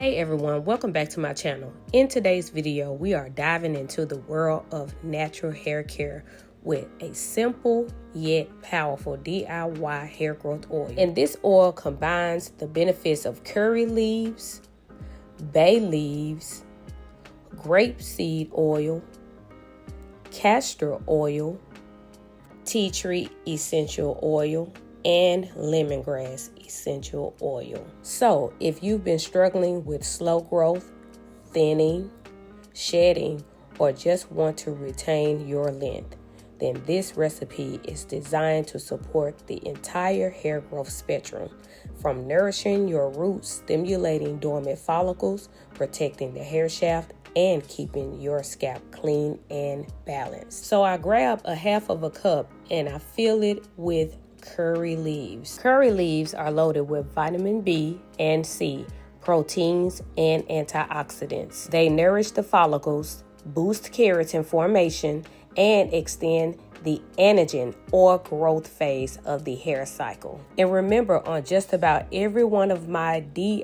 Hey everyone, welcome back to my channel. In today's video, we are diving into the world of natural hair care with a simple yet powerful DIY hair growth oil. And this oil combines the benefits of curry leaves, bay leaves, grape seed oil, castor oil, tea tree essential oil, and lemongrass essential oil. So if you've been struggling with slow growth, thinning, shedding, or just want to retain your length, then this recipe is designed to support the entire hair growth spectrum, from nourishing your roots, stimulating dormant follicles, protecting the hair shaft, and keeping your scalp clean and balanced. So I grab a half of a cup and I fill it with curry leaves. Curry leaves are loaded with vitamin B and C, proteins, and antioxidants. They nourish the follicles, boost keratin formation, and extend the anagen or growth phase of the hair cycle. And remember, on just about every one of my DIY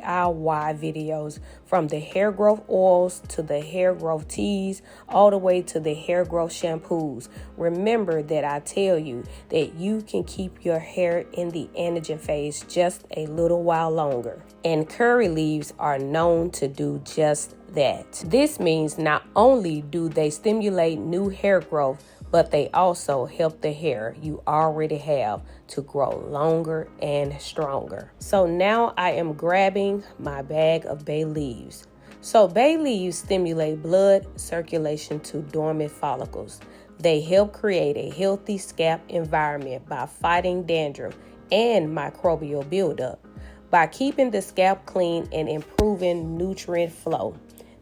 videos, from the hair growth oils to the hair growth teas, all the way to the hair growth shampoos, remember that I tell you that you can keep your hair in the anagen phase just a little while longer. And curry leaves are known to do just that. This means not only do they stimulate new hair growth, but they also help the hair you already have to grow longer and stronger. So now I am grabbing my bag of bay leaves. So bay leaves stimulate blood circulation to dormant follicles. They help create a healthy scalp environment by fighting dandruff and microbial buildup. By keeping the scalp clean and improving nutrient flow,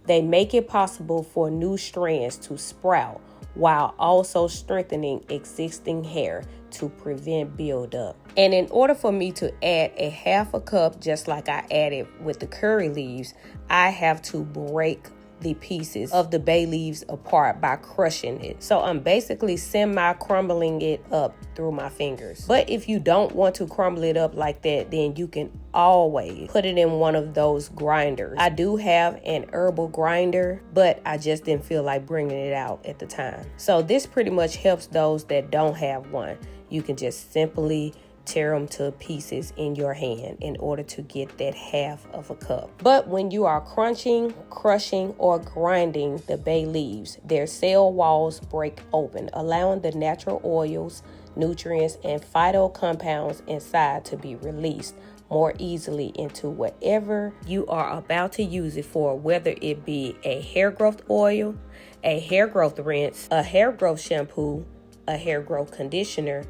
they make it possible for new strands to sprout while also strengthening existing hair to prevent buildup. And in order for me to add a half a cup, just like I added with the curry leaves, I have to break the pieces of the bay leaves apart by crushing it. So I'm basically semi-crumbling it up through my fingers. But if you don't want to crumble it up like that, then you can always put it in one of those grinders. I do have an herbal grinder, but I just didn't feel like bringing it out at the time. So this pretty much helps those that don't have one. You can just simply tear them to pieces in your hand in order to get that half of a cup. But when you are crunching, crushing, or grinding the bay leaves, their cell walls break open, allowing the natural oils, nutrients, and phyto compounds inside to be released more easily into whatever you are about to use it for, whether it be a hair growth oil, a hair growth rinse, a hair growth shampoo, a hair growth conditioner,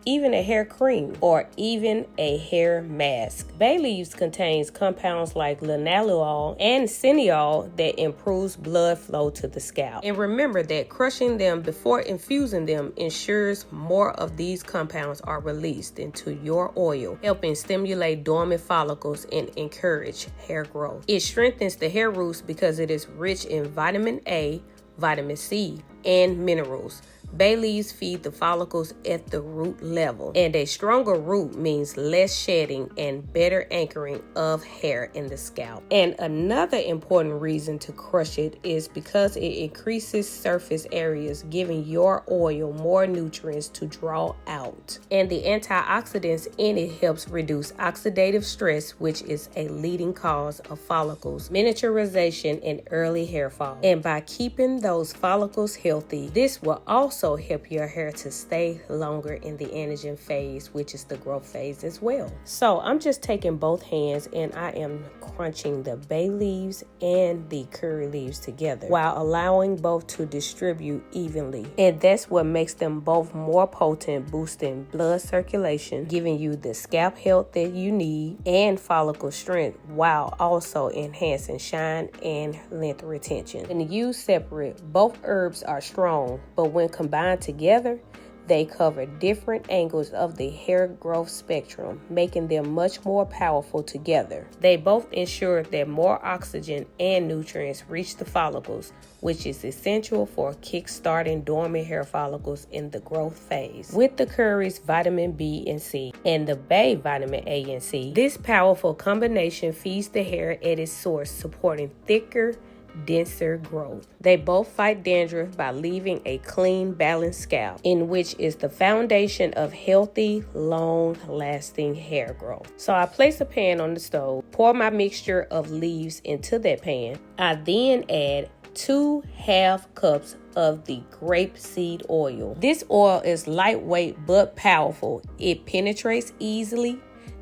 even a hair cream, or even a hair mask. Bay leaves contains compounds like linalool and cineol that improves blood flow to the scalp. And remember that crushing them before infusing them ensures more of these compounds are released into your oil, helping stimulate dormant follicles and encourage hair growth. It strengthens the hair roots because it is rich in vitamin A, vitamin C, and minerals. Bay leaves feed the follicles at the root level, and a stronger root means less shedding and better anchoring of hair in the scalp. And another important reason to crush it is because it increases surface areas, giving your oil more nutrients to draw out. And the antioxidants in it helps reduce oxidative stress, which is a leading cause of follicles miniaturization and early hair fall. And by keeping those follicles healthy, this will also help your hair to stay longer in the anagen phase, which is the growth phase as well. So I'm just taking both hands and I am crunching the bay leaves and the curry leaves together while allowing both to distribute evenly. And that's what makes them both more potent, boosting blood circulation, giving you the scalp health that you need and follicle strength, while also enhancing shine and length retention. And used separate, both herbs are strong, but when combined together, They cover different angles of the hair growth spectrum, making them much more powerful together. They both ensure that more oxygen and nutrients reach the follicles, which is essential for kickstarting dormant hair follicles in the growth phase. With the Curry's vitamin B and C and the Bay vitamin A and C, this powerful combination feeds the hair at its source, supporting thicker, denser growth. They both fight dandruff by leaving a clean, balanced scalp, in which is the foundation of healthy, long-lasting hair growth. So I place a pan on the stove, pour my mixture of leaves into that pan. I then add 2½ cups of the grape seed oil. This oil is lightweight but powerful. It penetrates easily,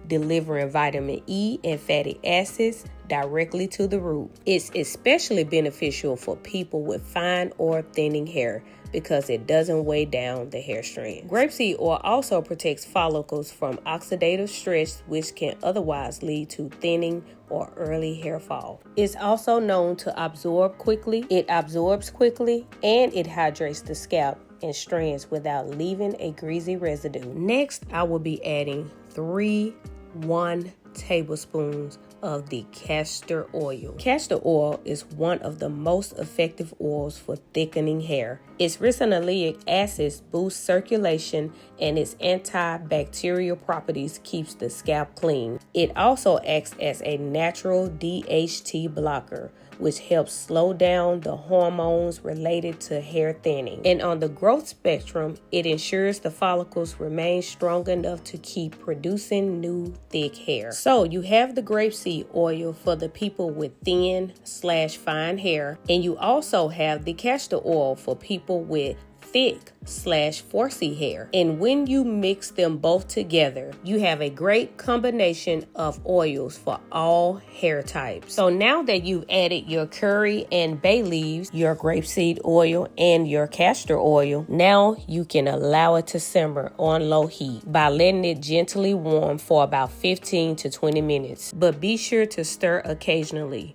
delivering vitamin E and fatty acids directly to the root. It's especially beneficial for people with fine or thinning hair because it doesn't weigh down the hair strand. Grapeseed oil also protects follicles from oxidative stress, which can otherwise lead to thinning or early hair fall. It's also known to absorb quickly. It absorbs quickly and it hydrates the scalp and strands without leaving a greasy residue. Next, I will be adding 1 tablespoons of the castor oil. Castor oil is one of the most effective oils for thickening hair. Its ricinoleic acids boost circulation and its antibacterial properties keeps the scalp clean. It also acts as a natural DHT blocker, which helps slow down the hormones related to hair thinning. And on the growth spectrum, it ensures the follicles remain strong enough to keep producing new thick hair. So you have the grapeseed oil for the people with thin/fine hair, and you also have the castor oil for people with thick/4C hair. And when you mix them both together, you have a great combination of oils for all hair types. So now that you've added your curry and bay leaves, your grapeseed oil, and your castor oil, now you can allow it to simmer on low heat by letting it gently warm for about 15 to 20 minutes. But be sure to stir occasionally.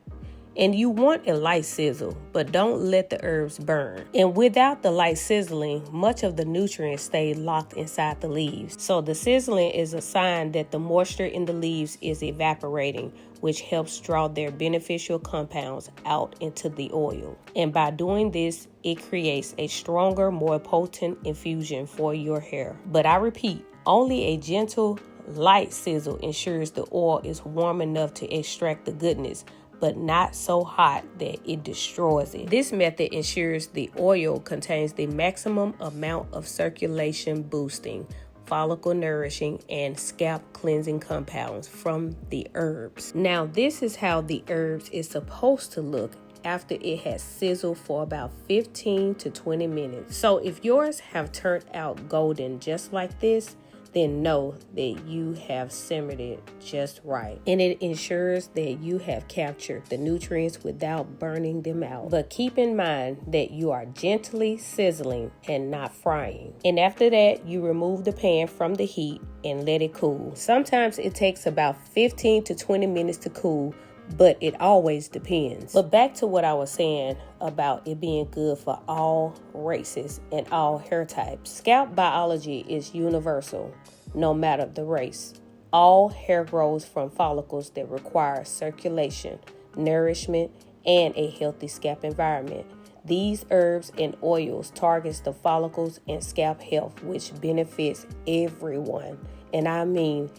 And you want a light sizzle, but don't let the herbs burn. And without the light sizzling, much of the nutrients stay locked inside the leaves. So the sizzling is a sign that the moisture in the leaves is evaporating, which helps draw their beneficial compounds out into the oil. And by doing this, it creates a stronger, more potent infusion for your hair. But I repeat, only a gentle, light sizzle ensures the oil is warm enough to extract the goodness, but not so hot that it destroys it. This method ensures the oil contains the maximum amount of circulation boosting, follicle nourishing, and scalp cleansing compounds from the herbs. Now, this is how the herbs is supposed to look after it has sizzled for about 15 to 20 minutes. So if yours have turned out golden just like this, then know that you have simmered it just right. And it ensures that you have captured the nutrients without burning them out. But keep in mind that you are gently sizzling and not frying. And after that, you remove the pan from the heat and let it cool. Sometimes it takes about 15 to 20 minutes to cool, but it always depends. But back to what I was saying about it being good for all races and all hair types. Scalp biology is universal, no matter the race. All hair grows from follicles that require circulation, nourishment, and a healthy scalp environment. These herbs and oils targets the follicles and scalp health, which benefits everyone. And I mean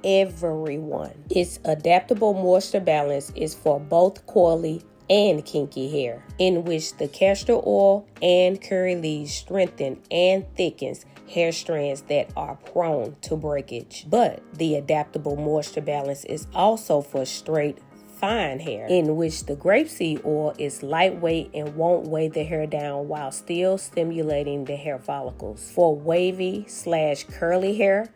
everyone. Its adaptable moisture balance is for both coily and kinky hair, in which the castor oil and curry leaves strengthen and thickens hair strands that are prone to breakage. But the adaptable moisture balance is also for straight, fine hair, in which the grapeseed oil is lightweight and won't weigh the hair down while still stimulating the hair follicles. For wavy/curly hair,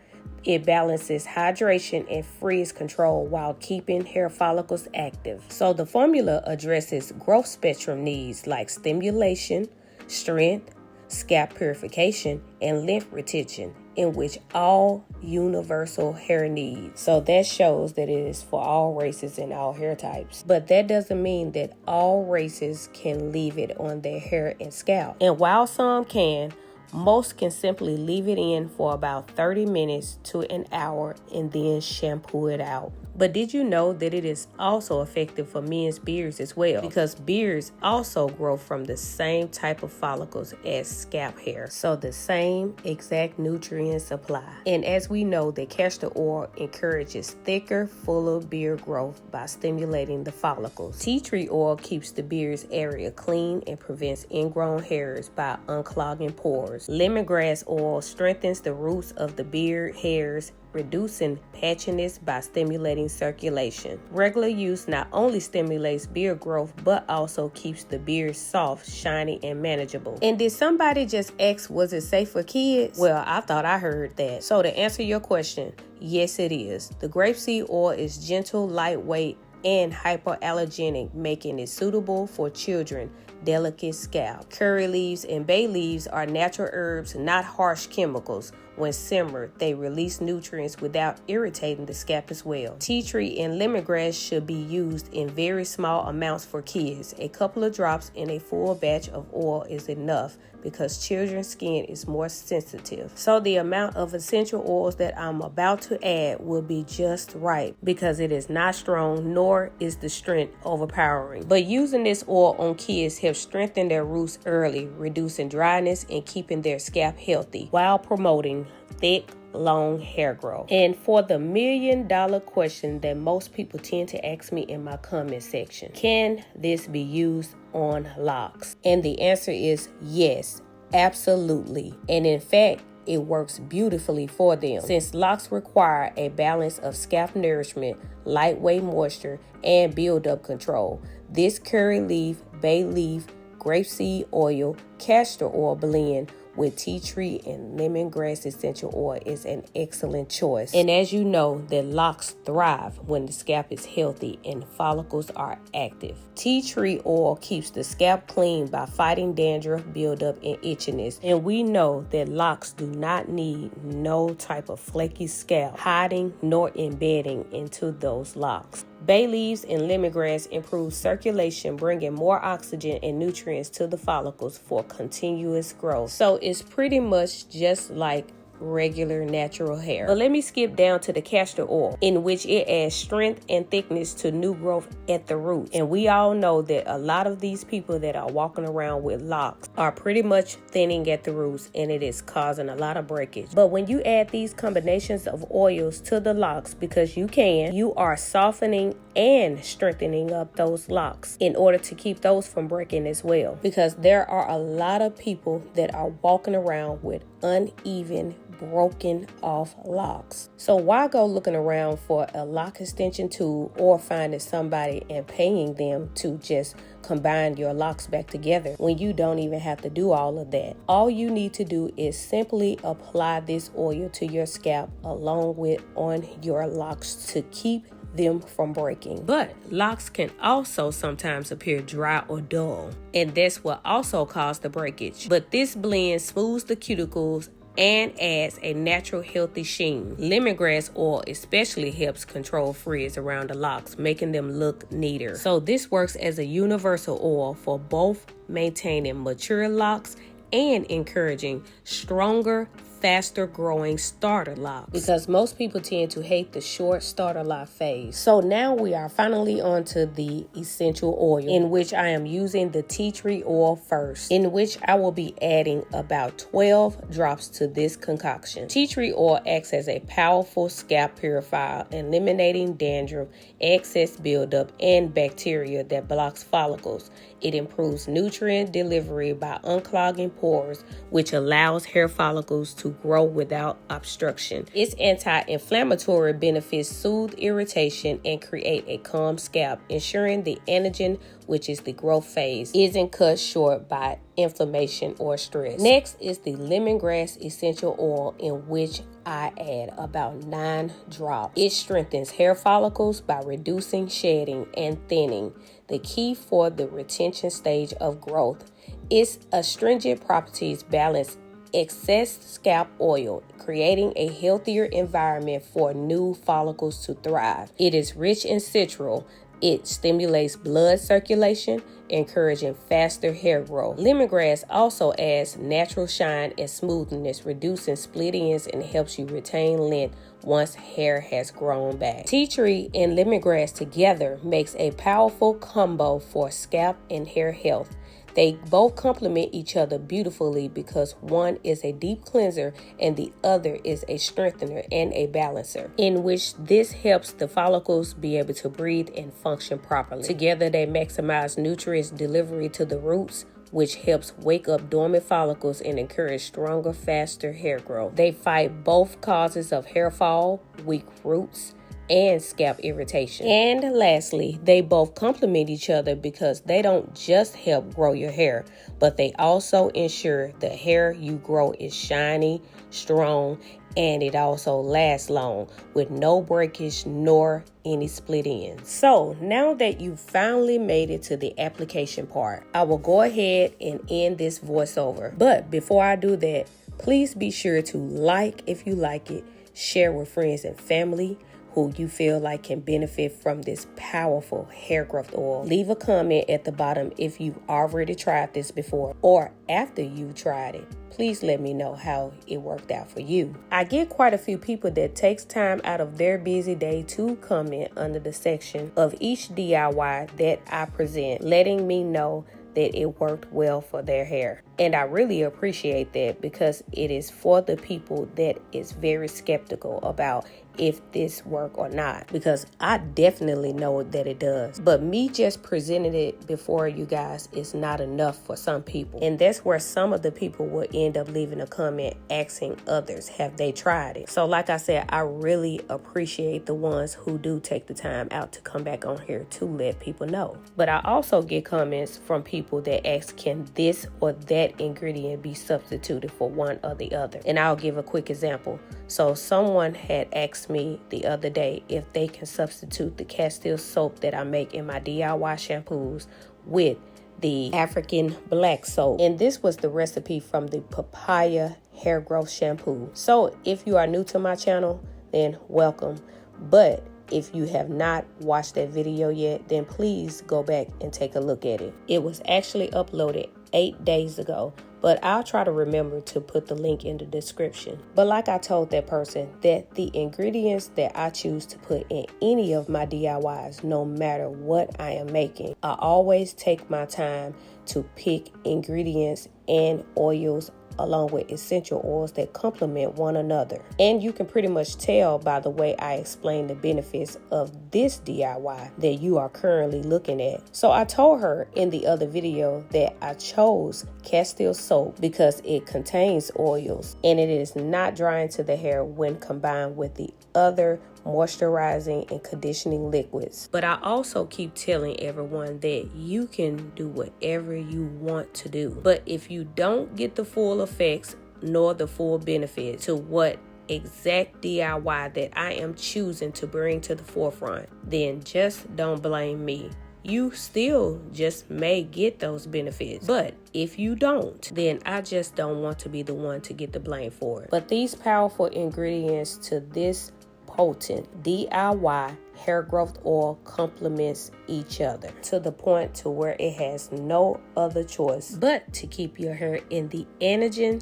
it balances hydration and freeze control while keeping hair follicles active. So the formula addresses growth spectrum needs like stimulation, strength, scalp purification, and length retention, in which all universal hair needs. So that shows that it is for all races and all hair types. But that doesn't mean that all races can leave it on their hair and scalp. And while some can, Most can simply leave it in for about 30 minutes to an hour and then shampoo it out. But did you know that it is also effective for men's beards as well? Because beards also grow from the same type of follicles as scalp hair. So the same exact nutrient supply. And as we know that castor oil encourages thicker, fuller beard growth by stimulating the follicles. Tea tree oil keeps the beard's area clean and prevents ingrown hairs by unclogging pores. Lemongrass oil strengthens the roots of the beard hairs, reducing patchiness by stimulating circulation. Regular use not only stimulates beard growth, but also keeps the beard soft, shiny, and manageable. And did somebody just ask, was it safe for kids? Well, I thought I heard that. So to answer your question, yes it is. The grapeseed oil is gentle, lightweight, and hypoallergenic, making it suitable for children, delicate scalp. Curry leaves and bay leaves are natural herbs, not harsh chemicals. When simmered, they release nutrients without irritating the scalp as well. Tea tree and lemongrass should be used in very small amounts for kids. A couple of drops in a full batch of oil is enough because children's skin is more sensitive. So the amount of essential oils that I'm about to add will be just right because it is not strong, nor is the strength overpowering. But using this oil on kids helps strengthen their roots early, reducing dryness and keeping their scalp healthy while promoting thick, long hair growth. And for the $1 million question that most people tend to ask me in my comment section, can this be used on locks? And the answer is yes, absolutely. And in fact, it works beautifully for them since locks require a balance of scalp nourishment, lightweight moisture, and build-up control. This curry leaf, bay leaf, grapeseed oil, castor oil blend with tea tree and lemongrass essential oil is an excellent choice. And as you know, that locks thrive when the scalp is healthy and follicles are active. Tea tree oil keeps the scalp clean by fighting dandruff, buildup, and itchiness. And we know that locks do not need no type of flaky scalp hiding nor embedding into those locks. Bay leaves and lemongrass improve circulation, bringing more oxygen and nutrients to the follicles for continuous growth. So it's pretty much just like regular natural hair. But let me skip down to the castor oil, in which it adds strength and thickness to new growth at the root. And we all know that a lot of these people that are walking around with locks are pretty much thinning at the roots, and it is causing a lot of breakage. But when you add these combinations of oils to the locks, because you are softening and strengthening up those locks in order to keep those from breaking as well. Because there are a lot of people that are walking around with uneven, broken off locks. So why go looking around for a lock extension tool or finding somebody and paying them to just combine your locks back together when you don't even have to do all of that? All you need to do is simply apply this oil to your scalp along with on your locks to keep them from breaking. But locks can also sometimes appear dry or dull, and that's what also causes the breakage. But this blend smooths the cuticles and adds a natural healthy sheen. Lemongrass oil especially helps control frizz around the locks, making them look neater. So this works as a universal oil for both maintaining mature locks and encouraging stronger, faster growing starter locks, because most people tend to hate the short starter lock phase. So now we are finally on to the essential oil, in which I am using the tea tree oil first, in which I will be adding about 12 drops to this concoction. Tea tree oil acts as a powerful scalp purifier, eliminating dandruff, excess buildup, and bacteria that blocks follicles. It improves nutrient delivery by unclogging pores, which allows hair follicles to grow without obstruction. Its anti-inflammatory benefits soothe irritation and create a calm scalp, ensuring the anagen, which is the growth phase, isn't cut short by inflammation or stress. Next is the lemongrass essential oil, in which I add about 9 drops. It strengthens hair follicles by reducing shedding and thinning, the key for the retention stage of growth. Its astringent properties balance excess scalp oil, creating a healthier environment for new follicles to thrive. It is rich in citral, It stimulates blood circulation, encouraging faster hair growth. Lemongrass also adds natural shine and smoothness, reducing split ends and helps you retain length once hair has grown back. Tea tree and lemongrass together makes a powerful combo for scalp and hair health. They both complement each other beautifully because one is a deep cleanser and the other is a strengthener and a balancer, in which this helps the follicles be able to breathe and function properly. Together, they maximize nutrients delivery to the roots, which helps wake up dormant follicles and encourage stronger, faster hair growth. They fight both causes of hair fall, weak roots, and scalp irritation. And lastly, they both complement each other because they don't just help grow your hair, but they also ensure the hair you grow is shiny, strong, and it also lasts long with no breakage nor any split ends. So now that you finally made it to the application part, I will go ahead and end this voiceover. But before I do that, please be sure to like if you like it, share with friends and family who you feel like can benefit from this powerful hair growth oil. Leave a comment at the bottom if you've already tried this before or after you tried it. Please let me know how it worked out for you. I get quite a few people that takes time out of their busy day to comment under the section of each DIY that I present, letting me know that it worked well for their hair. And I really appreciate that because it is for the people that is very skeptical about if this work or not, because I definitely know that it does. But me just presenting it before you guys is not enough for some people. And that's where some of the people will end up leaving a comment asking others, have they tried it? So like I said, I really appreciate the ones who do take the time out to come back on here to let people know. But I also get comments from people that ask, can this or that ingredient be substituted for one or the other? And I'll give a quick example. So someone had asked me the other day if they can substitute the CASTOR soap that I make in my DIY shampoos with the African black soap. And this was the recipe from the papaya hair growth shampoo. So if you are new to my channel, then welcome. But if you have not watched that video yet, then please go back and take a look at it. It was actually uploaded 8 days ago, but I'll try to remember to put the link in the description. But like I told that person, that the ingredients that I choose to put in any of my DIYs, no matter what I am making, I always take my time to pick ingredients and oils along with essential oils that complement one another. And you can pretty much tell by the way I explain the benefits of this DIY that you are currently looking at. So I told her in the other video that I chose CASTOR soap because it contains oils and it is not drying to the hair when combined with the other moisturizing and conditioning liquids. But I also keep telling everyone that you can do whatever you want to do. But if you don't get the full effects nor the full benefit to what exact DIY that I am choosing to bring to the forefront, then just don't blame me. You still just may get those benefits. But if you don't, then I just don't want to be the one to get the blame for it. But these powerful ingredients to this potent DIY hair growth oil complements each other to the point to where it has no other choice but to keep your hair in the anagen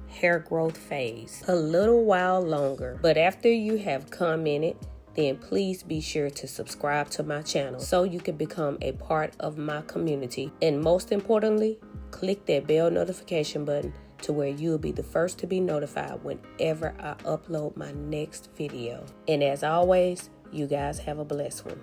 / hair growth phase a little while longer. But after you have commented, then please be sure to subscribe to my channel so you can become a part of my community. And most importantly, click that bell notification button to where you'll be the first to be notified whenever I upload my next video. And as always, you guys have a blessed one.